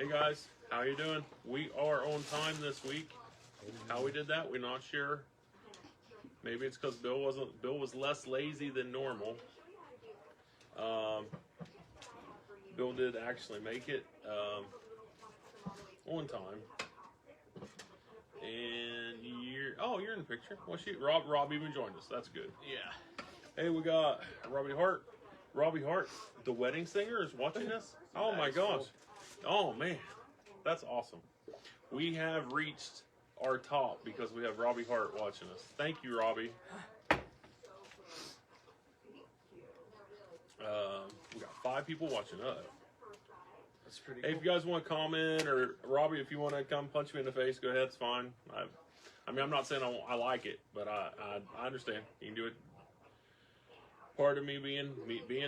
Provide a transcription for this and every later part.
Hey guys, how you doing? We are on time this week. How we did that, we're not sure. Maybe it's because Bill was less lazy than normal. Bill did actually make it on time. And you're in the picture. Well, Rob even joined us. That's good. Yeah. Hey, we got Robbie Hart. Robbie Hart, the wedding singer, is watching us. Oh my gosh. Oh man, that's awesome. We have reached our top because we have Robbie Hart watching us. Thank you, Robbie. We got 5 people watching us. That's pretty Hey, cool. if you guys want to comment, or Robbie, if you want to come punch me in the face, go ahead. It's fine. I mean, I'm not saying I like it, but I understand. You can do it. Part of me being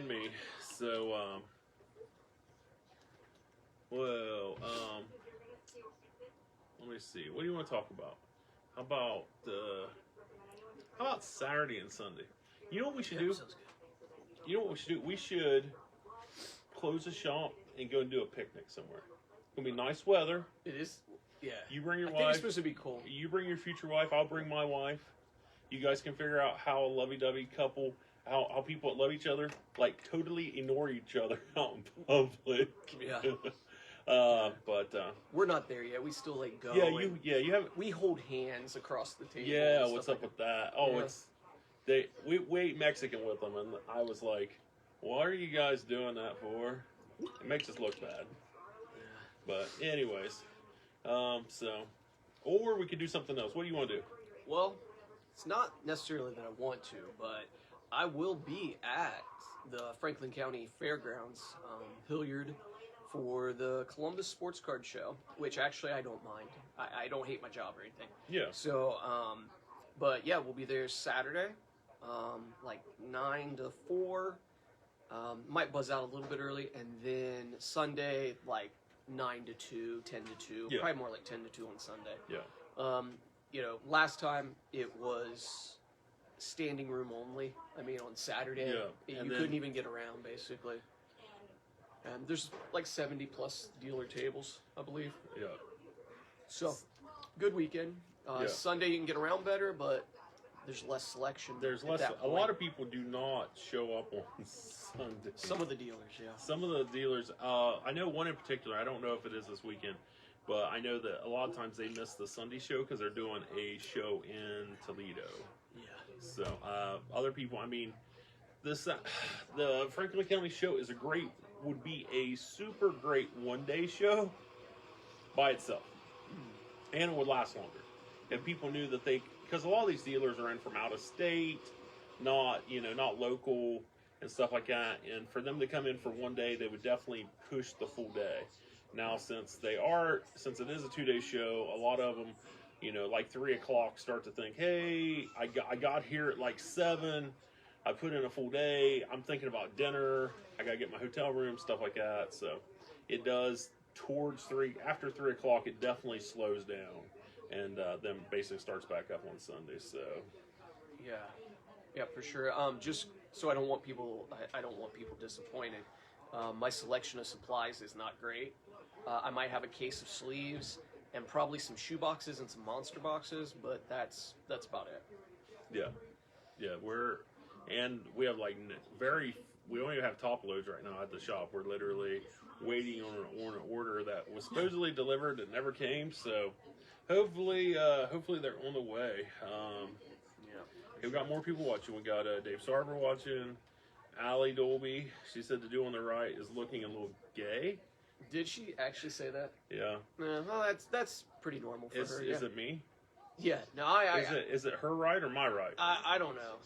me. So, let me see. What do you want to talk about? How about Saturday and Sunday? You know what we should do? You know what we should do? We should close the shop and go and do a picnic somewhere. It's gonna be nice weather. It is. Yeah. You bring your I wife. think it's supposed to be cold. You bring your future wife. I'll bring my wife. You guys can figure out how a lovey-dovey couple, how people that love each other, like totally ignore each other out in public. Yeah. But We're not there yet. We still like go. you have. We hold hands across the table. Yeah, and what's stuff up like with that? Oh, Yeah. we ate Mexican with them, and I was like, "What are you guys doing that for?" It makes us look bad. But anyways, or we could do something else. What do you want to do? Well, it's not necessarily that I want to, but I will be at the Franklin County Fairgrounds, Hilliard, for the Columbus Sports Card Show, which actually I don't mind. I don't hate my job or anything. Yeah. So, but yeah, we'll be there Saturday, like 9 to 4. Might buzz out a little bit early, and then Sunday, like 9 to 2, 10 to 2. Yeah. Probably more like 10 to 2 on Sunday. Yeah. You know, last time it was standing room only. I mean, on Saturday, Yeah. you couldn't even get around, basically. And there's like 70 plus dealer tables, I believe. Yeah. So, good weekend. Yeah. Sunday you can get around better, but there's less selection. There's at less. that A point. lot of people do not show up on Sunday. Some of the dealers, yeah. Some of the dealers. I know one in particular. I don't know if it is this weekend, but I know that a lot of times they miss the Sunday show because they're doing a show in Toledo. Yeah. So other people. I mean, the Franklin County show would be a super great one-day show by itself, and it would last longer if people knew that because a lot of these dealers are in from out of state, not local and stuff like that, and for them to come in for one day, they would definitely push the full day. Now, since it is a 2-day show, a lot of them, like 3 o'clock, start to think, hey, I got here at like 7. I put in a full day. I'm thinking about dinner. I got to get my hotel room, stuff like that. So it does after 3 o'clock, it definitely slows down. And then basically starts back up on Sunday. So Yeah, for sure. Just so I don't want people disappointed. My selection of supplies is not great. I might have a case of sleeves and probably some shoe boxes and some monster boxes, but that's about it. yeah, we have we don't even have top loads right now at the shop. We're literally waiting on an order that was supposedly delivered that never came. So hopefully they're on the way. We've got more people watching. We got Dave Sarver watching. Allie Dolby. She said the dude on the right is looking a little gay. Did she actually say that? Yeah. Well, that's pretty normal for her. Is it me? Yeah. No, Is it her right or my right? I don't know.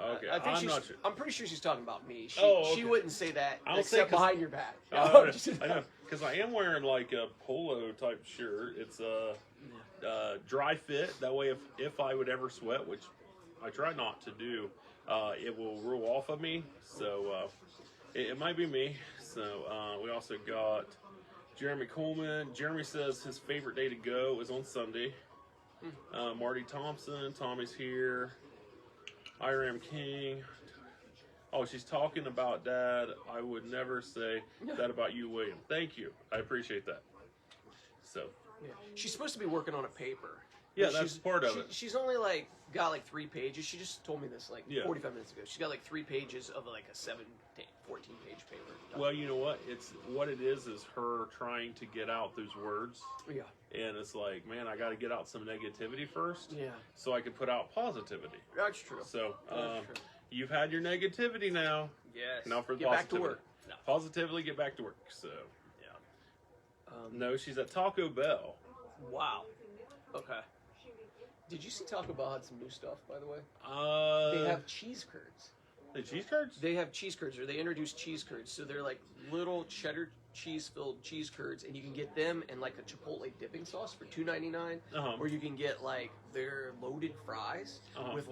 Okay, I'm not sure. I'm pretty sure she's talking about me. She wouldn't say that say except behind your back. I know, because I am wearing like a polo type shirt. It's a dry fit. That way, if I would ever sweat, which I try not to do, it will roll off of me. So it might be me. So we also got Jeremy Coleman. Jeremy says his favorite day to go is on Sunday. Marty Thompson. Tommy's here. Iram King. Oh, she's talking about Dad. I would never say that about you, William. Thank you. I appreciate that. So. Yeah. She's supposed to be working on a paper. Yeah, that's part of it. She's only got 3 pages. She just told me this 45 minutes ago. She's got 3 pages of a 14 page paper. Well, you know what? What it is her trying to get out those words. Yeah. And it's like, man, I got to get out some negativity first. Yeah. So I can put out positivity. That's true. So, you've had your negativity now. Yes. Now for the get positivity. back to work. No. Positively get back to work. So. Yeah. No, she's at Taco Bell. Wow. Okay. Did you see Taco Bell had some new stuff, by the way? They have cheese curds. The cheese curds? They have cheese curds, or they introduced cheese curds. So they're like little cheddar cheese-filled cheese curds, and you can get them in a Chipotle dipping sauce for $2.99, or you can get their loaded fries with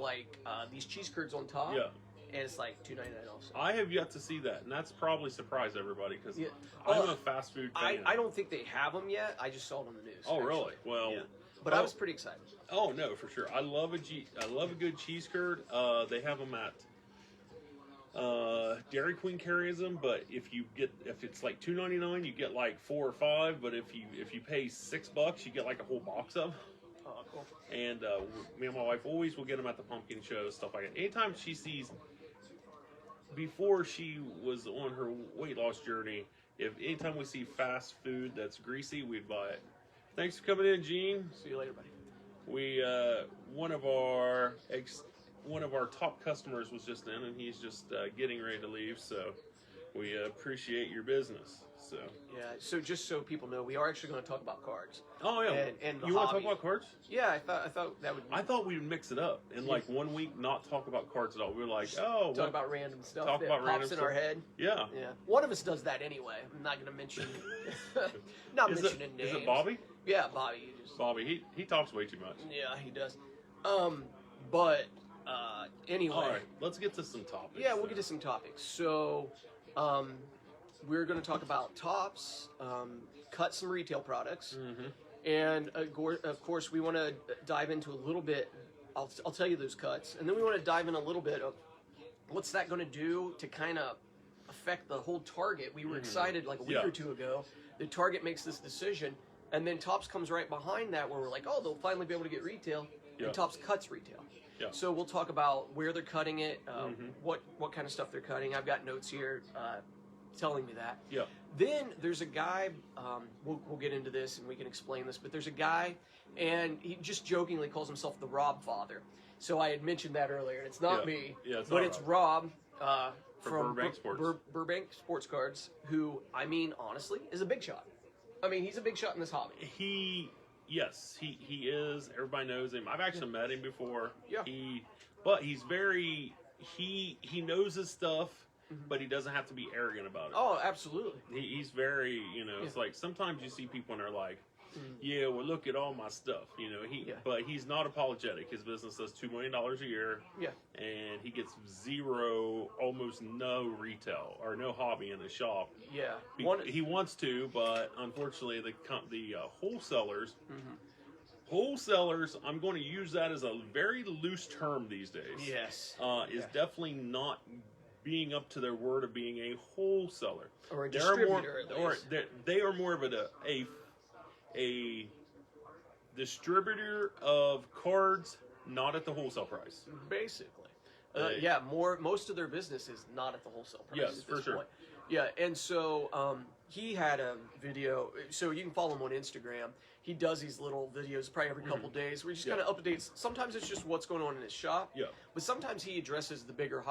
these cheese curds on top. Yeah. And it's $2.99 also. I have yet to see that, and that's probably surprised everybody because I'm a fast food fan. I don't think they have them yet. I just saw it on the news. Oh, actually. really? Well, yeah. But I was pretty excited. Oh no, for sure. I love a good cheese curd. They have them at Dairy Queen carries them, but if it's $2.99, you get 4 or 5. But if you pay $6, you get a whole box of. Oh, cool. And me and my wife always will get them at the pumpkin show, stuff like that. Anytime she sees, before she was on her weight loss journey, anytime we see fast food that's greasy, we'd buy it. Thanks for coming in, Gene. See you later, buddy. We one of our top customers was just in, and he's just getting ready to leave. So we appreciate your business. So yeah. So just so people know, we are actually going to talk about cards. Oh yeah. And you want to talk about cards? Yeah, I thought that would. I thought we'd mix it up and 1 week not talk about cards at all. We were like, talk about random stuff. Talk about random stuff in our head. Yeah. Yeah. One of us does that anyway. I'm not going to mention. Mentioning names. Is it Bobby? Yeah, Bobby. Bobby, he talks way too much. Yeah, he does. Anyway. All right, let's get to some topics. Yeah, we'll get to some topics. So, we're going to talk about tops, cut some retail products, and of course, we want to dive into a little bit. I'll tell you those cuts, and then we want to dive in a little bit of what's that going to do to kind of affect the whole Target. We were excited a week or two ago. The Target makes this decision. And then Tops comes right behind that where we're like, oh, they'll finally be able to get retail. And Tops cuts retail. Yeah. So we'll talk about where they're cutting it, what kind of stuff they're cutting. I've got notes here telling me that. Yeah. Then there's a guy, we'll get into this and we can explain this, but there's a guy, and he just jokingly calls himself the Rob Father. So I had mentioned that earlier, and it's not me, but it's Rob. From Burbank Sports. Burbank Sports Cards, who, honestly, is a big shot. He's a big shot in this hobby. He is. Everybody knows him. I've actually met him before. Yeah. But he's very, he knows his stuff, but he doesn't have to be arrogant about it. Oh, absolutely. He's very, it's like sometimes you see people and they're like, yeah, well, look at all my stuff, but he's not apologetic. His business does $2 million a year. Yeah. And he gets almost no retail or no hobby in his shop. Yeah. He wants to, but unfortunately the wholesalers, I'm going to use that as a very loose term these days. Yes. Is definitely not being up to their word of being a wholesaler. Or a distributor, they are more of a distributor of cards, not at the wholesale price. Basically. Most of their business is not at the wholesale price. Yes, for sure. Point. Yeah, and so he had a video, so you can follow him on Instagram. He does these little videos probably every couple days where he just kind of updates. Sometimes it's just what's going on in his shop, but sometimes he addresses the bigger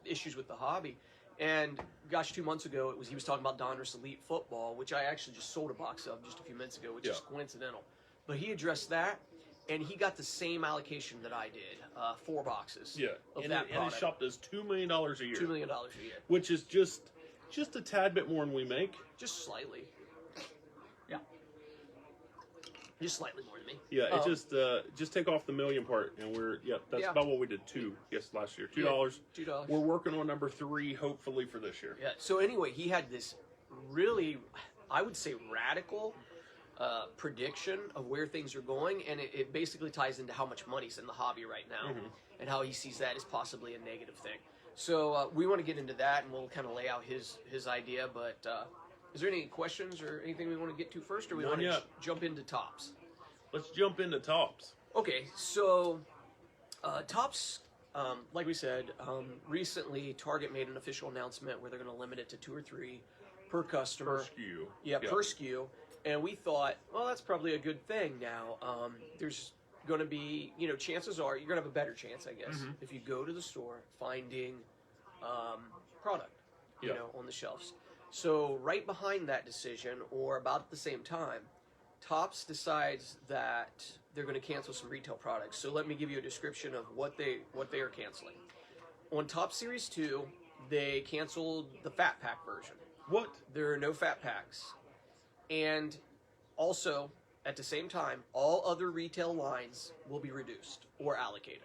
issues with the hobby. And gosh, 2 months ago, he was talking about Donruss Elite Football, which I actually just sold a box of just a few minutes ago, which is coincidental. But he addressed that, and he got the same allocation that I did, 4 boxes. Yeah, and his shop does $2 million a year. $2 million a year, which is just a tad bit more than we make. Just slightly. Yeah. Just slightly more than me. Yeah, it just take off the million part, and that's about what we did last year. $2. $2. We're working on number 3, hopefully for this year. Yeah. So anyway, he had this really, I would say, radical prediction of where things are going, and it basically ties into how much money's in the hobby right now, and how he sees that as possibly a negative thing. So we want to get into that, and we'll kind of lay out his idea. But is there any questions or anything we want to get to first, or we want to jump into tops? Let's jump into tops. Okay, so tops, like we said, recently Target made an official announcement where they're going to limit it to 2 or 3 per customer. Per SKU. Yeah, per SKU. And we thought, well, that's probably a good thing now. There's going to be, chances are you're going to have a better chance, I guess, if you go to the store finding product, on the shelves. So right behind that decision, or about at the same time, Topps decides that they're going to cancel some retail products. So let me give you a description of what they are canceling. On Topps Series 2, they canceled the fat pack version. What? There are no fat packs. And also, at the same time, all other retail lines will be reduced or allocated.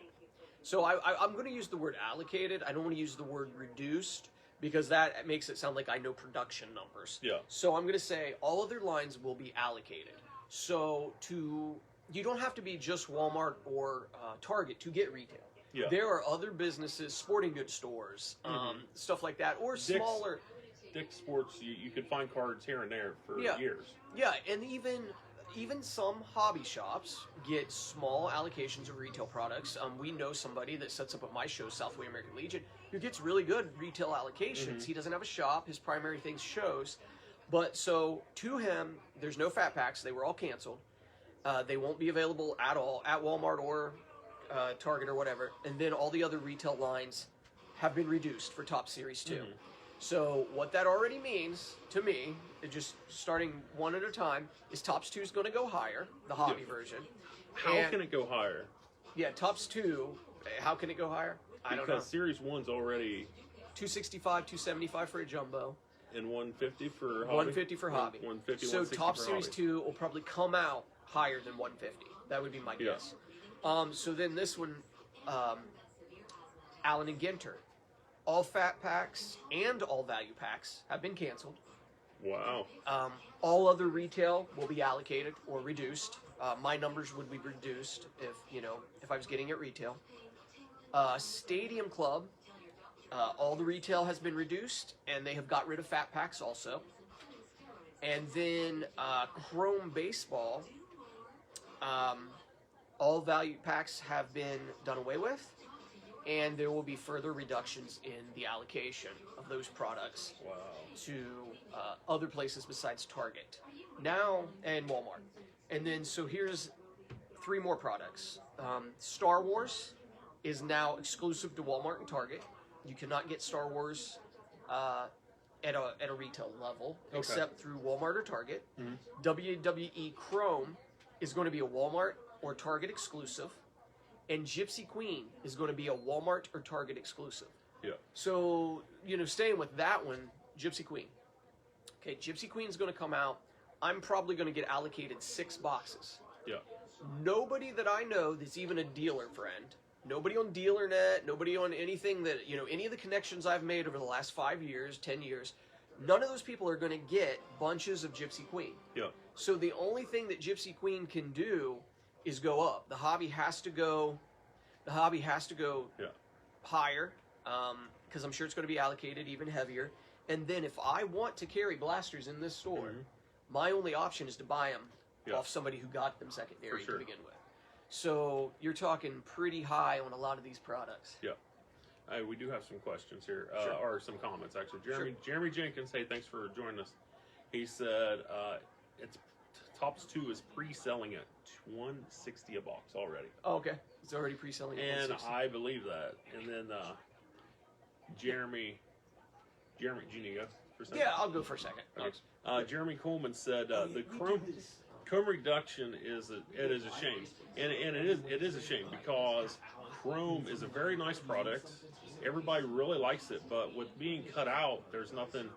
So I'm going to use the word allocated. I don't want to use the word reduced, because that makes it sound like I know production numbers. Yeah. So I'm going to say all other lines will be allocated. So you don't have to be just Walmart or Target to get retail. Yeah. There are other businesses, sporting goods stores, stuff like that, or smaller. Dick's Sports, you could find cards here and there for years. Yeah, and even some hobby shops get small allocations of retail products. We know somebody that sets up at my show, Southway American Legion, who gets really good retail allocations. He doesn't have a shop. His primary thing's shows. But so to him, there's no fat packs. They were all canceled. They won't be available at all at Walmart or Target or whatever. And then all the other retail lines have been reduced for Topps Series 2. So what that already means to me, just starting one at a time, is Topps 2 is going to go higher, the hobby version. How can it go higher? Yeah, Topps 2, how can it go higher? I don't know. Because Series 1's already $265, $275 for a jumbo. And $150 for hobby? $150 for hobby. $150, so $160 Topps for Series hobby. 2 will probably come out higher than $150. That would be my guess. So then this one, Allen & Ginter. All fat packs and all value packs have been canceled. Wow. All other retail will be allocated or reduced. My numbers would be reduced if I was getting it retail. Stadium Club, all the retail has been reduced, and they have got rid of fat packs also. And then Chrome Baseball, all value packs have been done away with. And there will be further reductions in the allocation of those products to other places besides Target. Now, and Walmart. And then, so here's 3 more products. Star Wars is now exclusive to Walmart and Target. You cannot get Star Wars at a retail level, except through Walmart or Target. WWE Chrome is going to be a Walmart or Target exclusive. And Gypsy Queen is going to be a Walmart or Target exclusive. Yeah. So, staying with that one, Gypsy Queen. Okay, Gypsy Queen's going to come out. I'm probably going to get allocated 6 boxes. Yeah. Nobody that I know that's even a dealer friend, nobody on DealerNet, nobody on anything that, any of the connections I've made over the last 5 years, 10 years, none of those people are going to get bunches of Gypsy Queen. Yeah. So the only thing that Gypsy Queen can do is go up. The hobby has to go higher, because I'm sure it's going to be allocated even heavier. And then if I want to carry blasters in this store, my only option is to buy them off somebody who got them secondary to begin with. So you're talking pretty high on a lot of these products. Yeah. We do have some questions here, or some comments actually. Jeremy Jenkins, hey, thanks for joining us. He said Topps 2 is pre-selling at $160 a box already. Oh, okay. It's already pre-selling at $160. And I believe that. And then Jeremy, do you need to go for a second? Yeah, I'll go for a second. Okay. Jeremy Coleman said the Chrome reduction is a shame, and it is a shame, because Chrome is a very nice product. Everybody really likes it, but with being cut out, there's nothing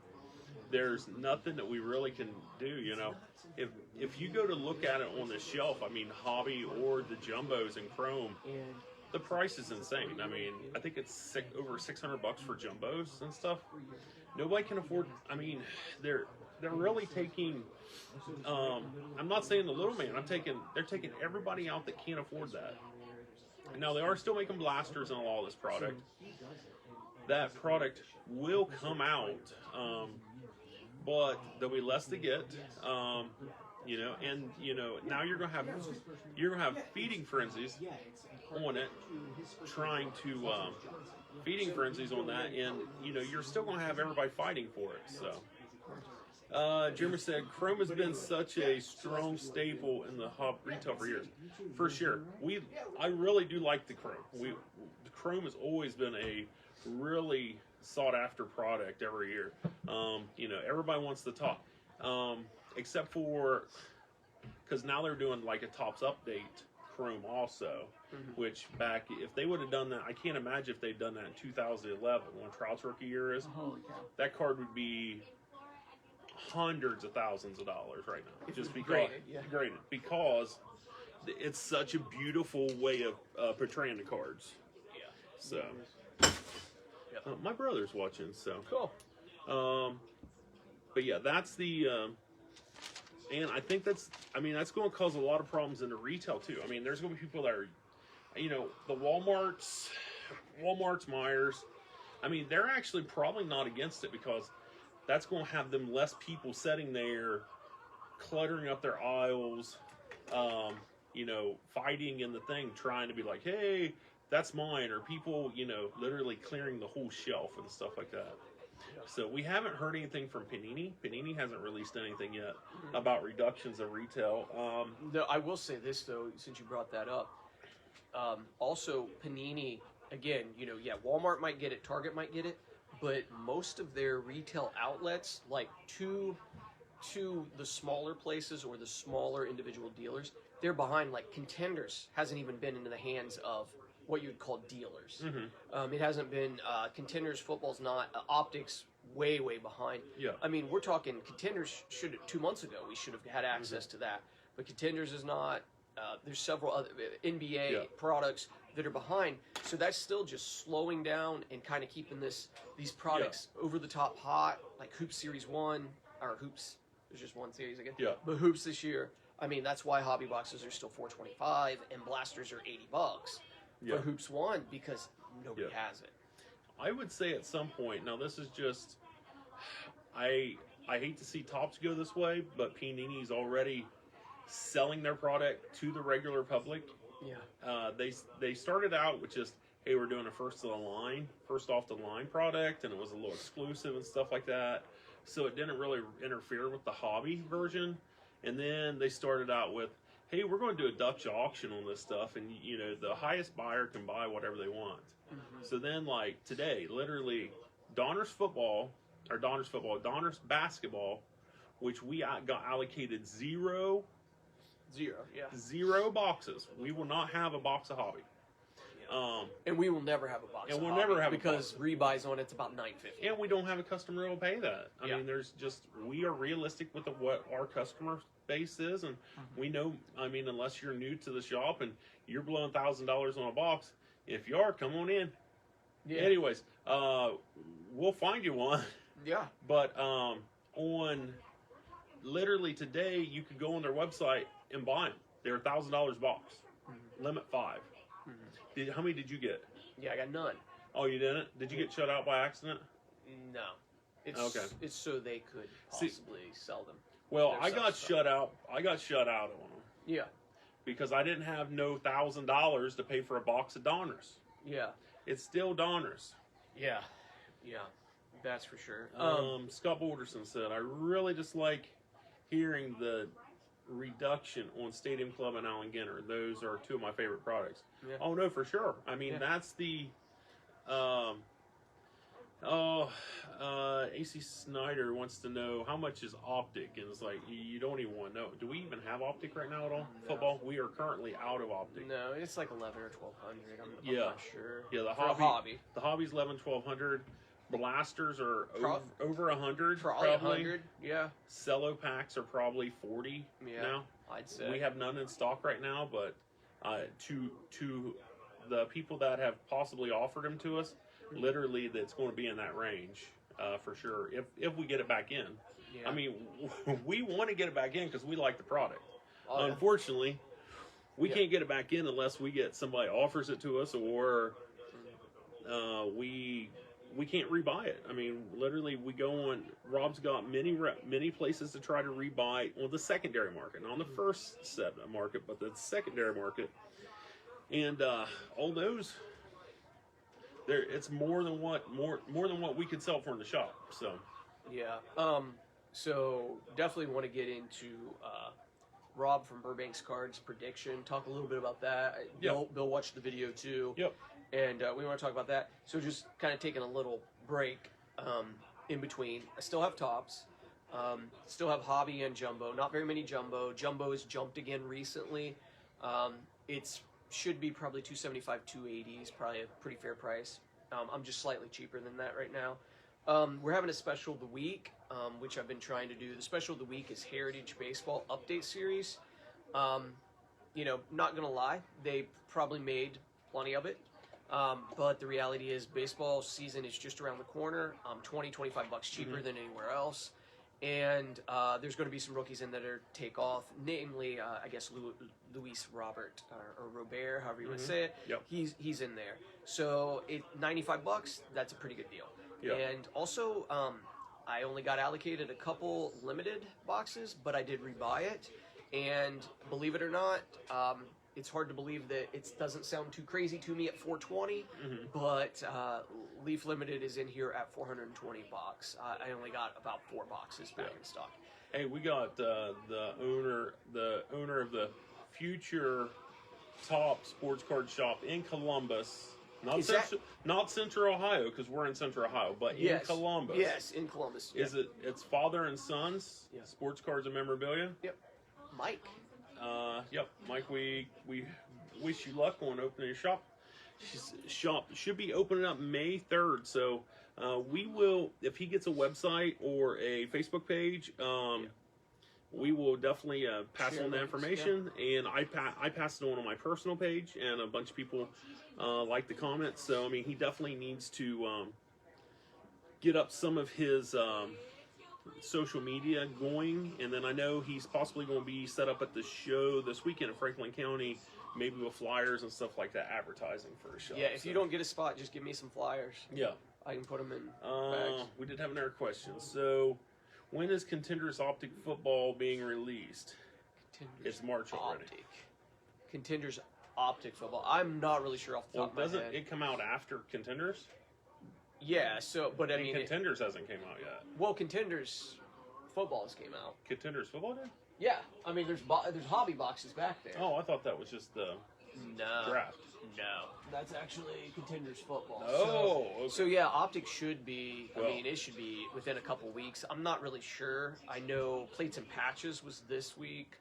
that we really can do. If you go to look at it on the shelf, I mean, hobby or the jumbos in Chrome, the price is insane. I mean, I think it's over $600 for jumbos and stuff. Nobody can afford. I mean, they're really taking. I'm not saying the little man. They're taking everybody out that can't afford that. Now they are still making blasters and all this product. that product will come out, but there'll be less to get. You know, and you know, now you're gonna have feeding frenzies on it, trying to feeding frenzies on that, and you know, you're still gonna have everybody fighting for it. So, Jeremy said, Chrome has been such a strong staple in the hub retail for years. For sure, I really do like the Chrome. The Chrome has always been a really sought after product every year. You know, everybody wants to talk. Except for, because now they're doing like a Tops Update Chrome also, which back, if they would have done that, I can't imagine if they'd done that in 2011 when Trout's rookie year is. Holy cow. That card would be hundreds of thousands of dollars right now. Just because, graded, because it's such a beautiful way of portraying the cards. Yeah. So, my brother's watching, so. Cool. But yeah, that's the, and I think that's going to cause a lot of problems in the retail too. I mean, there's going to be people that are, you know, the Walmarts, Myers. I mean, they're actually probably not against it because that's going to have them less people sitting there, cluttering up their aisles, you know, fighting in the thing, trying to be like, hey, that's mine, or people, you know, literally clearing the whole shelf and stuff like that. So we haven't heard anything from Panini. Panini hasn't released anything yet about reductions of retail. No, I will say this though, since you brought that up. Also, Panini, again, you know, yeah, Walmart might get it, Target might get it, but most of their retail outlets, like to the smaller places or the smaller individual dealers, they're behind. Like Contenders hasn't even been into the hands of what you'd call dealers. It hasn't been, Contenders Football's not, Optics way behind. Yeah. I mean, we're talking Contenders 2 months ago, we should have had access to that, but Contenders is not. There's several other NBA products that are behind, so that's still just slowing down and kind of keeping these products over the top hot, like Hoops Series 1, or Hoops, there's just one series again. Yeah. But Hoops this year, I mean, that's why hobby boxes are still $4.25 and blasters are $80 for Hoops 1, because nobody has it. I would say at some point, now this is just, I hate to see Topps go this way, but Panini's already selling their product to the regular public. Yeah. They started out with just, hey, we're doing a first off the line product, and it was a little exclusive and stuff like that. So it didn't really interfere with the hobby version. And then they started out with, hey, we're going to do a Dutch auction on this stuff, and you know, the highest buyer can buy whatever they want. So then, like today, literally, Donner's basketball, which we got allocated zero boxes. We will not have a box of hobby. And we will never have a box. And of we'll hobby never have because rebuys on it's about $9.50. And we don't have a customer who will pay that. I mean, there's just, we are realistic with what our customer base is, and we know. I mean, unless you're new to the shop and you're blowing $1,000 on a box, if you are, come on in. Yeah. Anyways, we'll find you one. Yeah. But on literally today, you could go on their website and buy them. They're $1,000 box, limit 5. How many did you get? Yeah, I got none. Oh, you didn't? Did you get shut out by accident? No. It's so they could possibly sell them. Well, I got shut out. I got shut out on them. Yeah. Because I didn't have no $1,000 to pay for a box of Donners. Yeah. It's still Donners. Yeah. Yeah. That's for sure. Scott Boulderson said, I really dislike hearing the reduction on Stadium Club and Allen Ginter. Those are 2 of my favorite products. Yeah. Oh, no, for sure. I mean, that's the... AC Snyder wants to know how much is Optic, and it's like, you don't even want to know. Do we even have Optic right now at all? No. Football? We are currently out of Optic. No, it's like 11 or 1,200. I'm not sure. Yeah, the hobby. The hobby's 1,100. Blasters are over 100. Probably 100. Yeah. Cello packs are probably 40 now. I'd say we have none in stock right now, but to the people that have possibly offered them to us, literally, that's going to be in that range for sure. If we get it back in, I mean, we want to get it back in because we like the product. Unfortunately, we can't get it back in unless we get somebody offers it to us, or we we can't rebuy it. I mean, literally, we go on. Rob's got many places to try to rebuy on the secondary market, not on the first set market, but the secondary market. And all those, it's more than what we could sell for in the shop. So Yeah. So definitely want to get into Rob from Burbank's Cards prediction. Talk a little bit about that. Yep. Bill watched the video too. Yep. And we want to talk about that. So just kind of taking a little break in between. I still have tops. Still have hobby and jumbo. Not very many jumbo. Jumbo has jumped again recently. It's should be probably $275, $280 is probably a pretty fair price. I'm just slightly cheaper than that right now. We're having a special of the week, which I've been trying to do. The special of the week is Heritage Baseball Update Series. You know, not gonna lie, they probably made plenty of it. But the reality is baseball season is just around the corner. $20, $25 cheaper than anywhere else. And there's going to be some rookies in that are take off, namely, I guess, Luis Robert or Robert, however you want to say it. Yep. He's in there. So $95, that's a pretty good deal. Yep. And also, I only got allocated a couple limited boxes, but I did rebuy it. And believe it or not, it's hard to believe that it doesn't sound too crazy to me at $420, but Leaf Limited is in here at $420. I only got about 4 boxes back in stock. Hey, we got the owner of the future top sports card shop in Columbus. Not Central Ohio, because we're in Central Ohio, but in Columbus. Yes, in Columbus. Is it? It's Father and Sons Sports Cards and Memorabilia. Yep. Mike. Yep, Mike. We wish you luck on opening your shop. Shop should be opening up May 3rd. So we will, if he gets a website or a Facebook page, we will definitely pass on the information. And I passed it on my personal page, and a bunch of people like the comments. So I mean, he definitely needs to get up some of his social media going, and then I know he's possibly going to be set up at the show this weekend in Franklin County, maybe with flyers and stuff like that, advertising for a show. Yeah, if you don't get a spot, just give me some flyers. Yeah, I can put them in bags. We did have another question. So, when is Contenders Optic Football being released? It's March already. Contenders Optic Football. I'm not really sure off the top of my head. Doesn't it come out after Contenders? Yeah, so, but I mean... Contenders hasn't came out yet. Well, Contenders Footballs came out. Contenders Football did? Yeah, I mean, there's hobby boxes back there. Oh, I thought that was just the draft. No. That's actually Contenders Football. Oh, okay. So yeah, Optic should be, Well, I mean, it should be within a couple weeks. I'm not really sure. I know Plates and Patches was this week.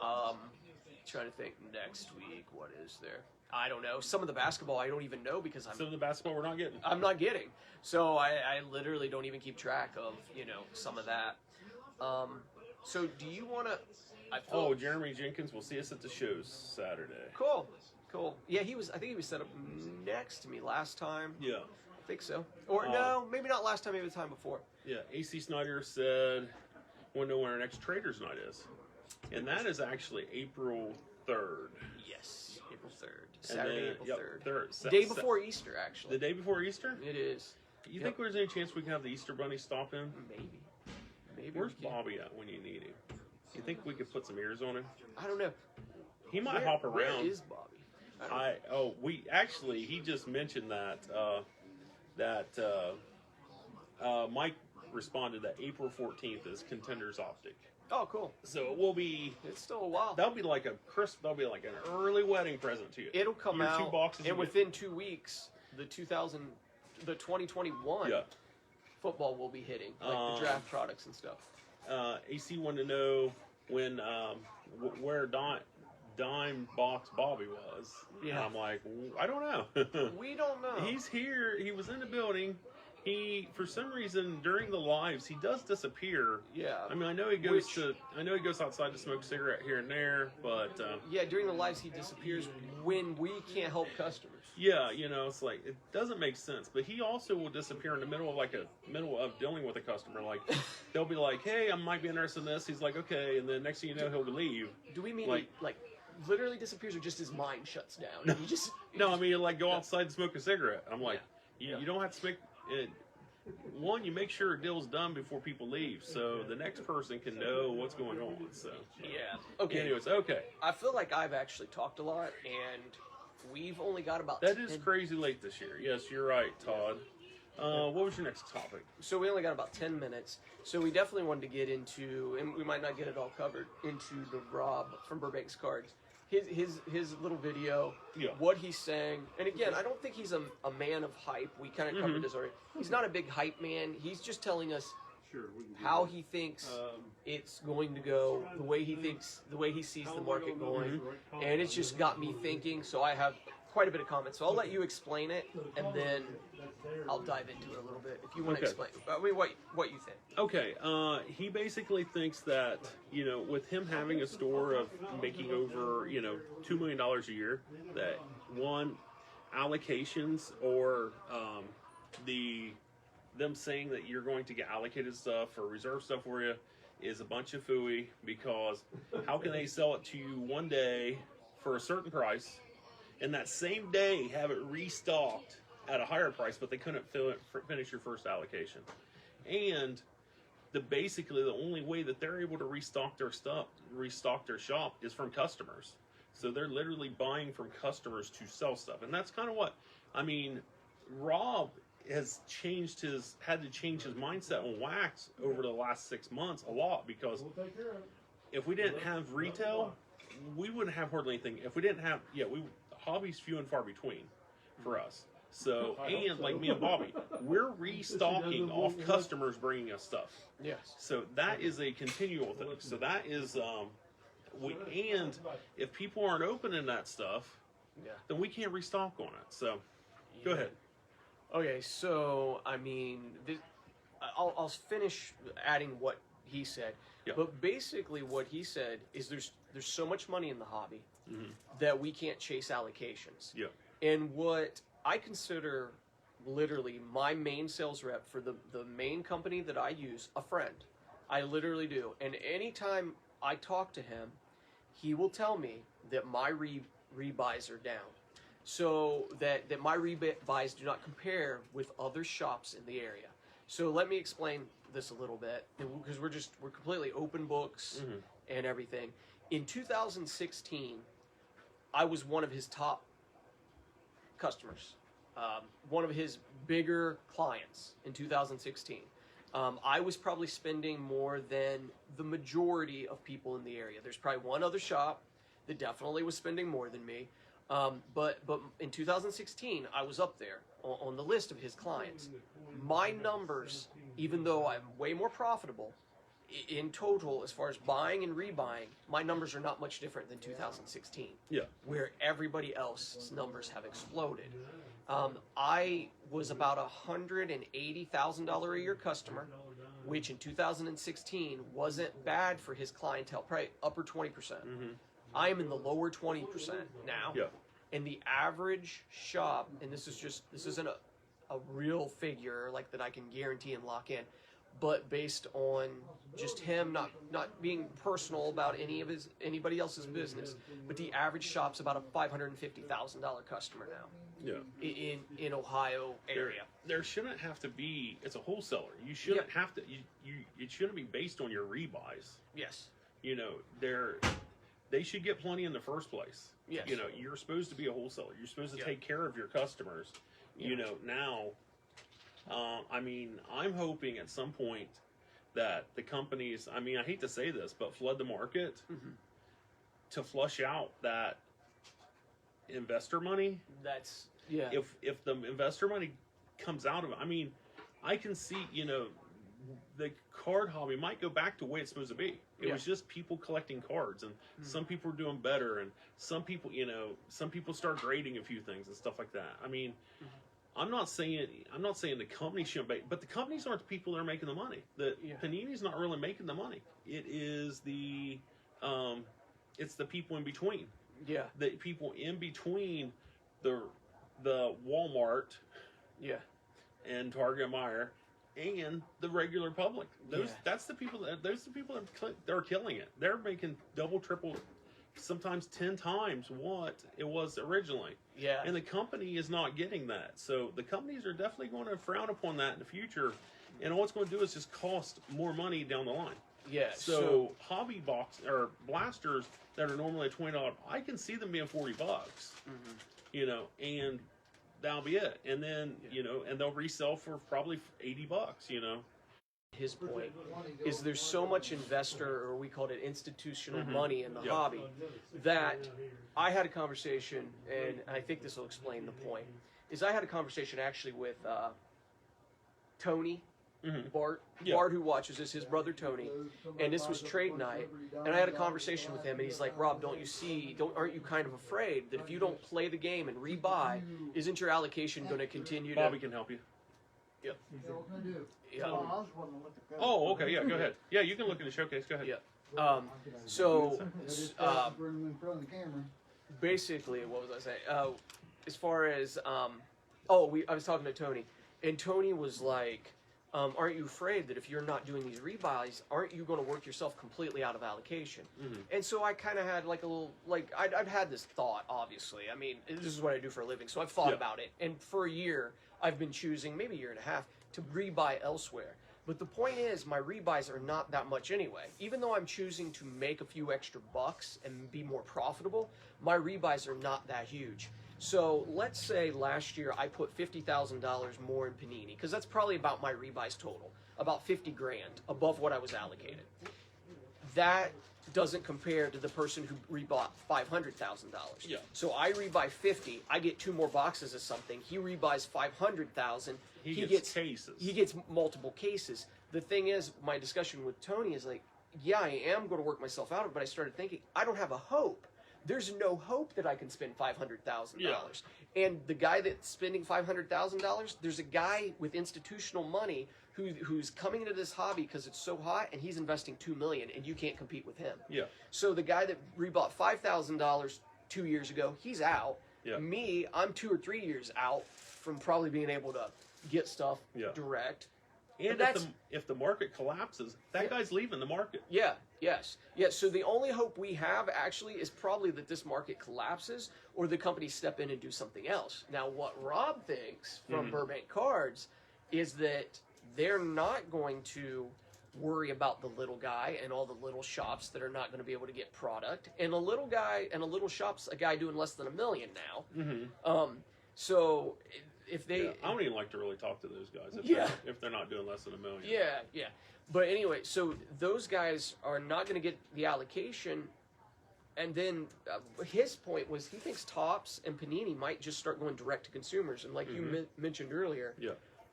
Trying to think next week, what is there? I don't know. Some of the basketball I don't even know because some of the basketball we're not getting. I'm not getting. So I literally don't even keep track of, some of that. So do you want to... Jeremy Jenkins will see us at the shows Saturday. Cool. Yeah, I think he was set up next to me last time. Yeah. I think so. Or no, maybe not last time, maybe the time before. Yeah, AC Snyder said, want to know when our next Traders Night is. And that is actually April 3rd. Yes, April 3rd. Saturday, April 3rd. Day before Easter, actually. The day before Easter? It is. You think there's any chance we can have the Easter Bunny stop in? Maybe. Where's Bobby at when you need him? You think we could put some ears on him? I don't know. He might hop around. Where is Bobby? He just mentioned that Mike responded that April 14th is Contenders Optic. Oh, cool. So it will be. It's still a while. That'll be like an early wedding present to you. It'll come out, 2 boxes and within 2 weeks, the 2021 football will be hitting, like the draft products and stuff. AC wanted to know when where Dime Box Bobby was. Yeah. And I'm like, I don't know. We don't know. He's here. He was in the building. He, for some reason, during the lives, he does disappear. Yeah. I mean, I know he goes outside to smoke a cigarette here and there, but yeah, during the lives he disappears when we can't help customers. Yeah, it's like it doesn't make sense. But he also will disappear in the middle of dealing with a customer. Like they'll be like, "Hey, I might be interested in this." He's like, "Okay," and then next thing you know, he'll leave. Do we mean like literally disappears, or just his mind shuts down? And he just no, I mean like go outside and smoke a cigarette. I'm like, you don't have to smoke. one, you make sure a deal's done before people leave, so the next person can know what's going on. So yeah. Okay. anyways, okay. I feel like I've actually talked a lot, and we've only got about That 10. is crazy late this year. Yes, you're right, Todd. What was your next topic? So we only got about 10 minutes. So we definitely wanted to get into, and we might not get it all covered, into the Rob from Burbank's Cards. His little video, Yeah. what he's saying. And again, I don't think he's a man of hype. We kind of covered this already. He's not a big hype man. He's just telling us how he thinks it's going to go, the way he sees the market going. And it's just got me thinking, so I have quite a bit of comments. So I'll let you explain it, and then I'll dive into it a little bit if you want to explain. I mean, what you think? Okay, he basically thinks that, with him having a store of making over, $2 million a year, that one, allocations or them saying that you're going to get allocated stuff or reserve stuff for you is a bunch of phooey, because how can they sell it to you one day for a certain price and that same day have it restocked at a higher price, but they couldn't finish your first allocation? And basically the only way that they're able to restock their shop is from customers. So they're literally buying from customers to sell stuff. And that's kind of what, Rob has had to change his mindset on wax over the last 6 months a lot, because if we didn't have retail, we wouldn't have hardly anything. If we didn't have, hobbies few and far between for us. So, and like me and Bobby, we're restocking off customers bringing us stuff. Yes. So that is a continual thing. So that is, and if people aren't opening that stuff, then we can't restock on it. So, go ahead. Okay, so I'll finish adding what he said. Yeah. But basically, what he said is there's so much money in the hobby that we can't chase allocations. Yeah. And what I consider literally my main sales rep for the main company that I use, a friend. I literally do. And anytime I talk to him, he will tell me that my rebuys are down. So that my rebuys do not compare with other shops in the area. So let me explain this a little bit, because we're completely open books and everything. In 2016, I was one of his top customers, one of his bigger clients in 2016. I was probably spending more than the majority of people in the area. There's probably one other shop that definitely was spending more than me. But in 2016, I was up there on the list of his clients. My numbers, even though I'm way more profitable, in total, as far as buying and rebuying, my numbers are not much different than 2016. Yeah. Where everybody else's numbers have exploded. I was about $180,000 a year customer, which in 2016 wasn't bad for his clientele, probably upper 20%. I am in the lower 20% now. Yeah. And the average shop, and this isn't a real figure like that I can guarantee and lock in, but based on just him not being personal about anybody else's business, but the average shop's about a $550,000 customer now. Yeah. In Ohio area. There shouldn't have to be. It's a wholesaler. You shouldn't have to. It shouldn't be based on your rebuys. Yes. They should get plenty in the first place. Yes. You're supposed to be a wholesaler. You're supposed to take care of your customers. Now, I'm hoping at some point that the companies, I hate to say this, but flood the market to flush out that investor money. If the investor money comes out of it, I can see, the card hobby might go back to the way it's supposed to be. It was just people collecting cards, and some people are doing better, and some people, some people start grading a few things and stuff like that. I'm not saying the company shouldn't make, but the companies aren't the people that are making the money. Panini's not really making the money. It is it's the people in between. Yeah. The people in between the Walmart. Yeah. And Target and Meijer and the regular public. That's the people that are killing it. They're making double, triple sometimes 10 times what it was originally. Yeah. And the company is not getting that. So the companies are definitely going to frown upon that in the future. And all it's going to do is just cost more money down the line. Yeah. So hobby box or blasters that are normally $20, I can see them being $40. You know, and that'll be it. And then, you know, and they'll resell for probably $80, you know. His point is there's so much investor, or we called it institutional money in the hobby, that I had a conversation, and I think this will explain the point, is I had a conversation actually with Tony, Bart, who watches this, his brother Tony, and this was trade night, and I had a conversation with him, and he's like, Rob, aren't you kind of afraid that if you don't play the game and rebuy, isn't your allocation going to continue to... Bobby can help you. Yep. Yeah. Oh, okay, yeah, go ahead. Yeah, you can look in the showcase, go ahead. Yeah. Basically, what was I saying? As far as, I was talking to Tony, and Tony was like, aren't you afraid that if you're not doing these rebuys, aren't you going to work yourself completely out of allocation? And so I kind of had like a little, like, I've had this thought, obviously. I mean, this is what I do for a living, so I've thought about it. And for a year, I've been choosing, maybe a year and a half, to rebuy elsewhere. But the point is, my rebuys are not that much anyway. Even though I'm choosing to make a few extra bucks and be more profitable, my rebuys are not that huge. So let's say last year I put $50,000 more in Panini, because that's probably about my rebuys total, about 50 grand above what I was allocated. That doesn't compare to the person who rebought $500,000. Yeah. So I rebuy 50, I get 2 more boxes of something. He rebuys 500,000. He gets cases. He gets multiple cases. The thing is, my discussion with Tony is like, yeah, I am going to work myself out of it, but I started thinking, I don't have a hope. There's no hope that I can spend $500,000. Yeah. And the guy that's spending $500,000, there's a guy with institutional money who's coming into this hobby because it's so hot, and he's investing $2 million, and you can't compete with him. Yeah. So the guy that rebought $5,000 2 years ago, he's out. Yeah. Me, I'm 2 or 3 years out from probably being able to get stuff direct. And if the market collapses, that guy's leaving the market. Yeah, yes. Yeah, so the only hope we have actually is probably that this market collapses or the companies step in and do something else. Now, what Rob thinks from Burbank Cards is that they're not going to worry about the little guy and all the little shops that are not going to be able to get product. And a little guy and a little shop's a guy doing less than $1 million now. So if they... I don't even like to really talk to those guys if they're not doing less than $1 million. Yeah. But anyway, so those guys are not going to get the allocation. And then his point was he thinks Topps and Panini might just start going direct to consumers. And like you mentioned earlier,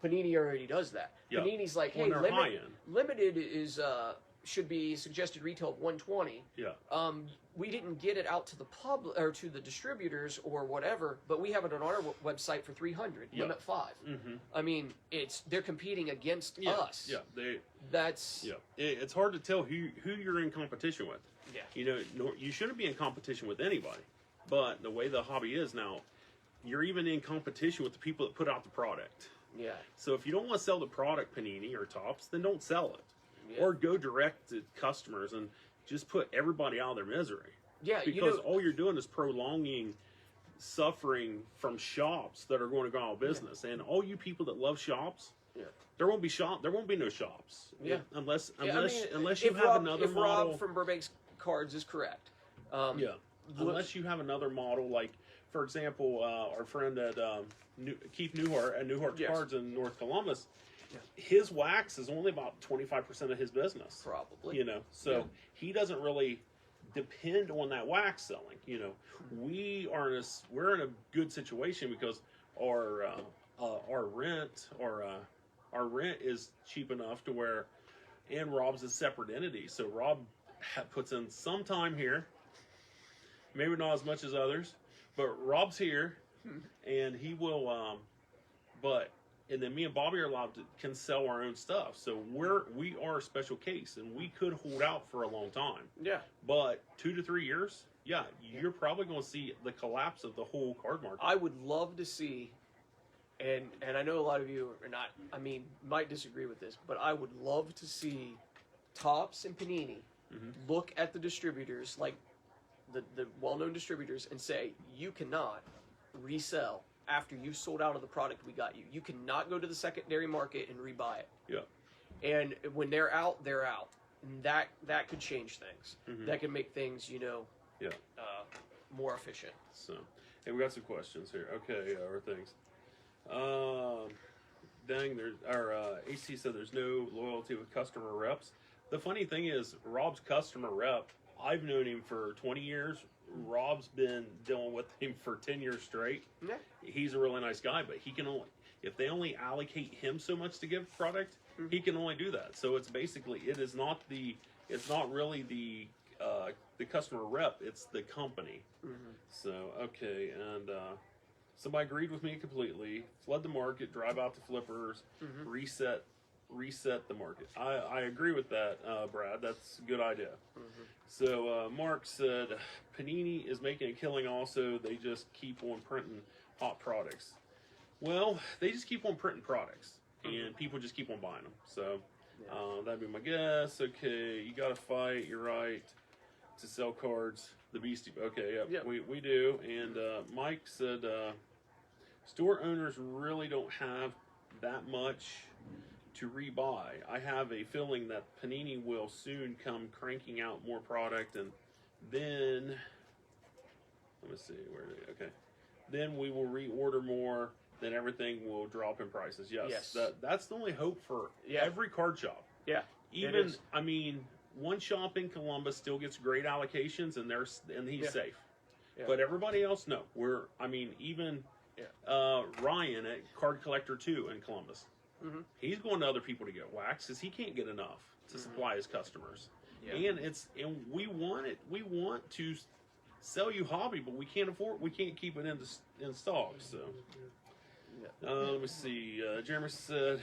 Panini already does that. Yeah. Panini's like, hey, limited is should be suggested retail of $120. Yeah. We didn't get it out to the public or to the distributors or whatever, but we have it on our website for $300. Limit 5. I mean, they're competing against us. Yeah. That's It's hard to tell who you're in competition with. Yeah. You know, you shouldn't be in competition with anybody. But the way the hobby is now, you're even in competition with the people that put out the product. Yeah. So if you don't want to sell the product, Panini or Topps, then don't sell it. Yeah. Or go direct to customers and just put everybody out of their misery. Yeah, because all you're doing is prolonging suffering from shops that are going to go out of business. And all you people that love shops, there won't be no shops. Yeah. Unless you have another model. Rob from Burbank Cards is correct. Unless you have another model, like for example, our friend at Keith Newhart at Newhart Cards in North Columbus. His wax is only about 25% of his business. Probably. You know, so he doesn't really depend on that wax selling. You know, we're in a good situation because our rent is cheap enough to where, and Rob's a separate entity. So Rob puts in some time here, maybe not as much as others, but Rob's here, and he will. And then me and Bobby are can sell our own stuff. So we are a special case, and we could hold out for a long time. Yeah. But 2 to 3 years, you're probably going to see the collapse of the whole card market. I would love to see, and I know a lot of you are not, might disagree with this, but I would love to see Topps and Panini look at the distributors like the well-known distributors and say, you cannot resell after you've sold out of the product we got you. You cannot go to the secondary market and rebuy it. Yeah. And when they're out, they're out. And that could change things. Mm-hmm. That could make things, Yeah. more efficient. So, hey, we got some questions here. Okay, or things. AC said there's no loyalty with customer reps. The funny thing is, Rob's customer rep, I've known him for 20 years. Rob's been dealing with him for 10 years straight. Yeah. He's a really nice guy, but he can only, if they only allocate him so much to give product, he can only do that. So it's basically, it's not really the customer rep, it's the company. So, okay, and somebody agreed with me completely. Flood the market, drive out the flippers, reset the market. I agree with that, Brad. That's a good idea. So Mark said, Panini is making a killing also. They just keep on printing hot products. Well, they just keep on printing products, and people just keep on buying them. So that'd be my guess. Okay, you got to fight. You're right. To sell cards, the Beastie. Okay, yeah, we do. And Mike said, store owners really don't have that much to rebuy. I have a feeling that Panini will soon come cranking out more product, and then let me see okay. Then we will reorder more. Then everything will drop in prices. Yes. That's the only hope for every card shop. Yeah. Even I mean, one shop in Columbus still gets great allocations, and he's safe. Yeah. But everybody else, no. Even Ryan at Card Collector 2 in Columbus. He's going to other people to get wax because he can't get enough to supply his customers. Yeah. And we want it. We want to sell you hobby, but we can't keep it in stock. So let me see. Jeremy said,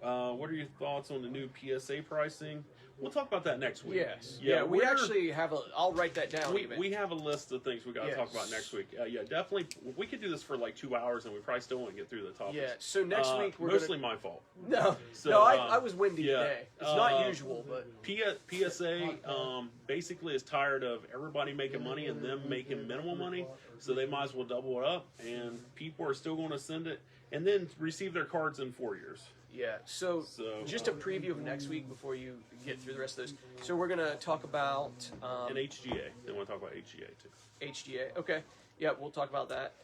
what are your thoughts on the new PSA pricing? We'll talk about that next week. Yes. Yeah, we actually have I'll write that down. We have a list of things we got to talk about next week. Yeah, definitely. We could do this for like 2 hours, and we probably still won't get through the topics. Yeah. So next week we're mostly my fault. No. So I was windy today. It's not usual, but PSA basically is tired of everybody making money and them making minimal money, so they might as well double it up. And people are still going to send it and then receive their cards in 4 years. Yeah, so just a preview of next week before you get through the rest of those. So we're going to talk about... and HGA. They want to talk about HGA, too. HGA, okay. Yeah, we'll talk about that.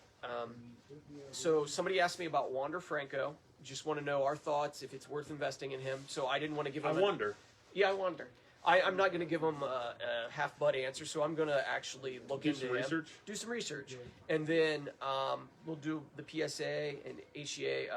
So somebody asked me about Wander Franco. Just want to know our thoughts, if it's worth investing in him. So I didn't want to give him... I wonder. Yeah, I wonder. I'm not going to give him a half-butt answer, so I'm going to actually look into him. Do some research. And then we'll do the PSA and HGA...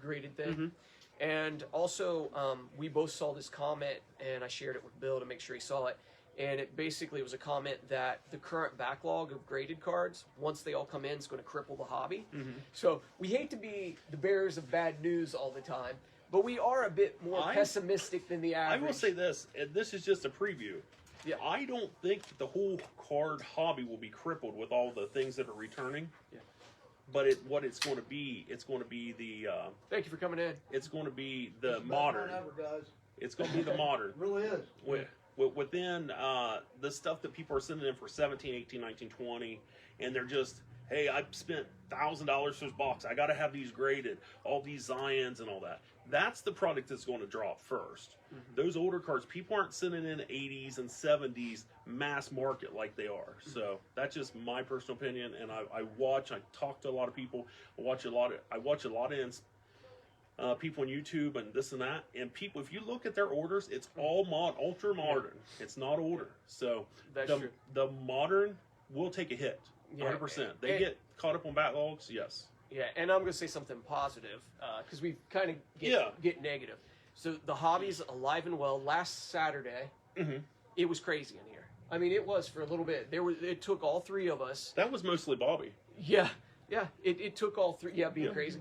graded thing. And also we both saw this comment, and I shared it with Bill to make sure he saw it, and it basically was a comment that the current backlog of graded cards, once they all come in, is going to cripple the hobby. So we hate to be the bearers of bad news all the time, but we are a bit more pessimistic than the average. I will say this, and this is just a preview. Yeah. I don't think the whole card hobby will be crippled with all the things that are returning. Yeah. But what it's going to be the... Thank you for coming in. It's going to be the modern. It's going to be the modern. It really is. Within the stuff that people are sending in for 17, 18, 19, 20, and they're just, hey, I spent $1,000 for this box. I got to have these graded, all these Zions and all that. That's the product that's going to drop first. Those older cards, people aren't sending in 80s and 70s mass market like they are. So that's just my personal opinion. And I talk to a lot of people. I watch a lot of people on YouTube and this and that. And people, if you look at their orders, it's all ultra modern. It's not older. So the modern will take a hit, 100%. They get caught up on backlogs, yes. Yeah, and I'm going to say something positive because we kind of get negative. So the hobby's alive and well. Last Saturday, it was crazy in here. I mean, it was for a little bit. It took all three of us. That was mostly Bobby. Yeah. It took all three. Yeah, being crazy.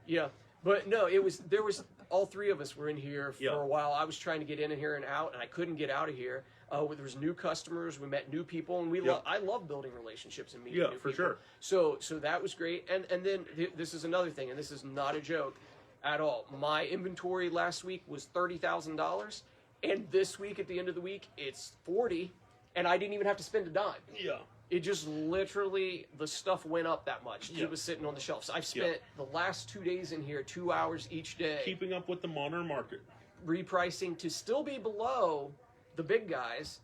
Yeah, but no, there was all three of us were in here for a while. I was trying to get in here and out, and I couldn't get out of here. There was new customers. We met new people, and I love building relationships and meeting new people. Yeah, for sure. So that was great. And then this is another thing, and this is not a joke at all. My inventory last week was $30,000, and this week at the end of the week it's 40. and I didn't even have to spend a dime. Yeah. It just literally, the stuff went up that much. Yeah. It was sitting on the shelves. I've spent the last 2 days in here, 2 hours each day, Keeping up with the modern market. repricing to still be below the big guys,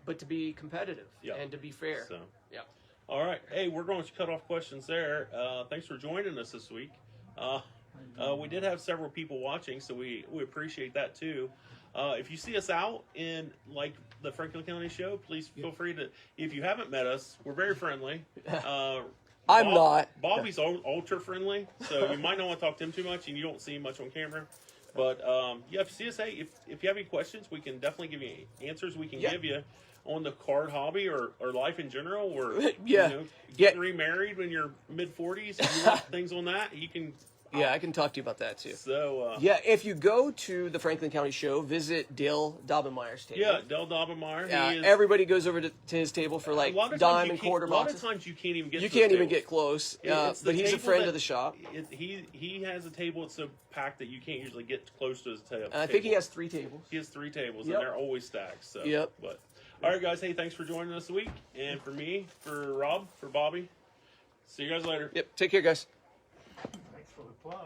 but to be competitive and to be fair. So. Yeah. All right. Hey, we're going to cut off questions there. Thanks for joining us this week. We did have several people watching, so we appreciate that too. If you see us out in like the Franklin County show, please feel free to. If you haven't met us, we're very friendly. I'm not. Bobby's ultra friendly, so you might not want to talk to him too much, and you don't see him much on camera. But yeah, if you see us, hey, if you have any questions, we can definitely give you answers. We can give you on the card hobby or life in general, or getting remarried when you're mid-40s. If you want things on that, you can. Yeah, I can talk to you about that too. So if you go to the Franklin County show, visit Dale Dobbenmeyer's table. Yeah, Dale Dobbenmeyer. Everybody goes over to his table for like dime and quarter boxes. A lot of times you can't even get. You can't even get close. But he's a friend of the shop. He has a table that's so packed that you can't usually get close to his table. I think he has 3 tables. He has 3 tables, and they're always stacked. So. But all right, guys. Hey, thanks for joining us this week, and for me, for Rob, for Bobby. See you guys later. Yep. Take care, guys.